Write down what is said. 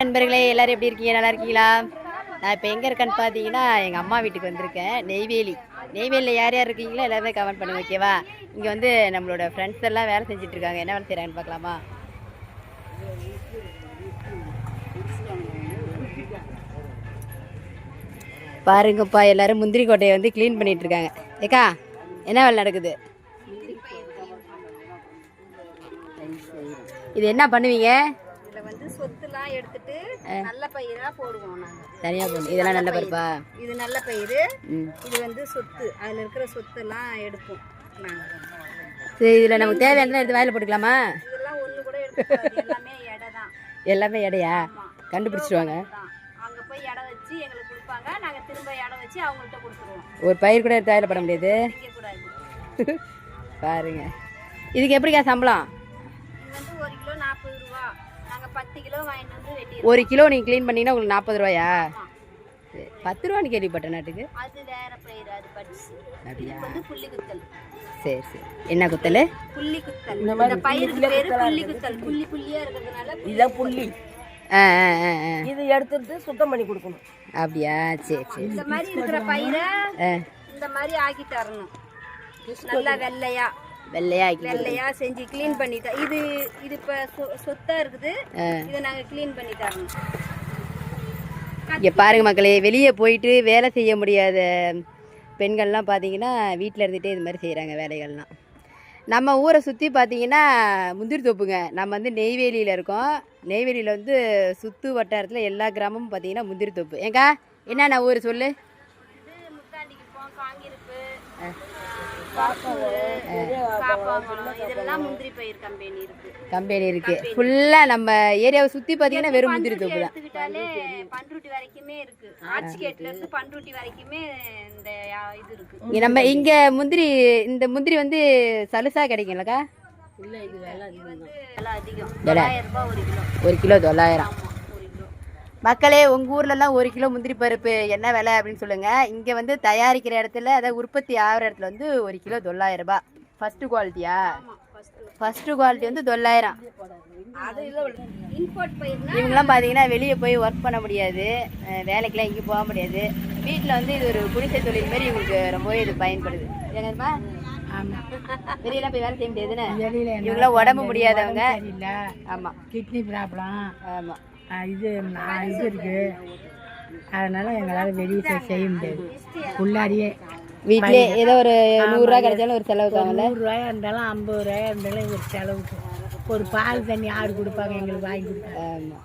நண்பர்களே, எல்லாரும் எப்படி இருக்கீங்க? நல்லா இருக்கீங்களா? நான் இப்போ எங்கே இருக்கேன்னு பார்த்தீங்கன்னா எங்கள் அம்மா வீட்டுக்கு வந்திருக்கேன். நெய்வேலியில் யார் யார் இருக்கீங்களோ எல்லாருமே கமெண்ட் பண்ணுங்க, ஓகேவா? இங்கே வந்து நம்மளோட ஃப்ரெண்ட்ஸ் எல்லாம் வேலை செஞ்சுட்டு இருக்காங்க. என்ன வேலை செய்கிறாங்கன்னு பார்க்கலாமா? பாருங்கப்பா, எல்லாரும் முந்திரி கோட்டையை வந்து க்ளீன் பண்ணிட்டு இருக்காங்க. ஏக்கா, என்ன வேலை நடக்குது? இது என்ன பண்ணுவீங்க? இதில் வந்து சொத்துலாம் எடுத்துட்டு நல்ல பயிராக போடுவோம் நாங்கள். தனியாக போடணும். இதெல்லாம் நல்ல பருப்பா? இது நல்ல பயிர். இது வந்து சொத்து, அதில் இருக்கிற சொத்தெல்லாம் எடுப்போம் நாங்கள். சரி, இதில் நமக்கு தேவையானதெல்லாம் எடுத்து வாயில் போட்டுக்கலாமா? இதெல்லாம் ஒன்று கூட எடுத்து எல்லாமே எடை தான். எல்லாமே எடையா? கண்டுபிடிச்சிடுவாங்க. அங்கே போய் எடை வச்சு எங்களுக்கு கொடுப்பாங்க, நாங்கள் திரும்ப எடை வச்சு அவங்கள்ட்ட கொடுத்துருவோம். ஒரு பயிர் கூட எடுத்து வாயில் போட முடியாது. கூடாது. பாருங்க, இதுக்கு எப்படிக்கா சம்பளம்? இது வந்து 1 கிலோ 40 ரூபா. நாங்கள் 10 கிலோ வாங்கிட்டு வந்து வெட்டி. 1 கிலோ நீங்கள் க்ளீன் பண்ணிங்கன்னா உங்களுக்கு 40 ரூபாயா? 10 ரூபான்னு கேள்விப்பட்டேன் நாட்டுக்கு. அது வேற பயிர், அது படிச்சு. அப்படியா? இது வந்து புள்ளி குத்தல். சரி சரி. என்ன குத்தல்? புள்ளி குத்தல். இந்த பயிருக்கு பேரு புள்ளி குத்தல். புள்ளி புள்ளியா இருக்கிறதுனால இதான் புள்ளி. இது எடுத்துட்டு சுத்தம் பண்ணி கொடுக்கணும். அப்படியா? சரி சரி. இந்த மாதிரி இருக்கிற பயிரை இந்த மாதிரி ஆக்கி தரணும். நல்லா வெள்ளையா வெள்ளையா செஞ்சு க்ளீன் பண்ணி இது இப்ப சொத்தா இருக்குது. இதை நாங்க க்ளீன் பண்ணி தரணும். இங்கே பாருங்க மக்களே, வெளியே போயிட்டு வேலை செய்ய முடியாத பெண்கள்லாம் பார்த்தீங்கன்னா வீட்டில் இருந்துகிட்டே இது மாதிரி செய்கிறாங்க வேலைகள்லாம். நம்ம ஊரை சுற்றி பார்த்தீங்கன்னா முந்திரி தோப்புங்க. நம்ம வந்து நெய்வேலியில் இருக்கோம். நெய்வேலியில் வந்து சுற்று வட்டாரத்தில் எல்லா கிராமமும் பார்த்தீங்கன்னா முந்திரி தோப்பு. ஏங்கா, என்னென்ன ஊர் சொல்லு? முத்தாண்டிக்குப்போம், காங்கிருப்பு, இதெல்லாம் முந்திரி பயிர் கம்பெனி இருக்கு. ஃபுல்லா நம்ம ஏரியாவை சுத்தி பாத்தீங்கன்னா வெறும் முந்திரி தோப்பு தான். பண்ருட்டி வரைக்குமே இருக்கு. ஆச்சிகேட்ல இருந்து பண்ருட்டி வரைக்குமே இந்த இது இருக்கு. நம்ம இங்க இந்த முந்திரி வந்து சலுசா கிடைக்கும்லக்கா? இல்ல, இது விலை அதிகம். 900 ரூபாய் 1 கிலோ. 1 கிலோ 900. மக்களே, உங்கள் ஊர்லலாம் 1 கிலோ முந்திரி பருப்பு என்ன விலை அப்படின்னு சொல்லுங்கள். இங்கே வந்து தயாரிக்கிற இடத்துல, அதாவது உற்பத்தி ஆகிற இடத்துல வந்து 1 கிலோ 900 ரூபாய். ஃபஸ்ட்டு குவாலிட்டியா? ஃபஸ்ட்டு குவாலிட்டி வந்து 900. இவங்கெல்லாம் பார்த்தீங்கன்னா வெளியே போய் ஒர்க் பண்ண முடியாது, வேலைக்கெல்லாம் எங்கேயும் போக முடியாது. வீட்டில் வந்து இது ஒரு குடிசை தொழில் மாதிரி இவங்களுக்கு ரொம்பவே இது பயன்படுது. ஏங்கப்பா? வெளியெல்லாம் போய் வேலை செய்ய முடியாதுன்னு. இவங்களாம் உடம்பு முடியாதவங்க. ஆமாம், கிட்னி ப்ராப்ளம். ஆமாம், இது இருக்கு. அதனால எங்களால் வெளியே செய்ய முடியாது. உள்ளாரியே வீட்டிலே ஏதோ ஒரு 100 ரூபா கிடைச்சாலும் ஒரு செலவுக்கு ஆகல. 100 ரூபாயா இருந்தாலும் 50 ரூபாயா இருந்தாலும் ஒரு செலவுக்கு. ஒரு பால் தண்ணி ஆடு கொடுப்பாங்க, எங்களுக்கு வாங்கி கொடுப்பாங்க. ஆமாம்.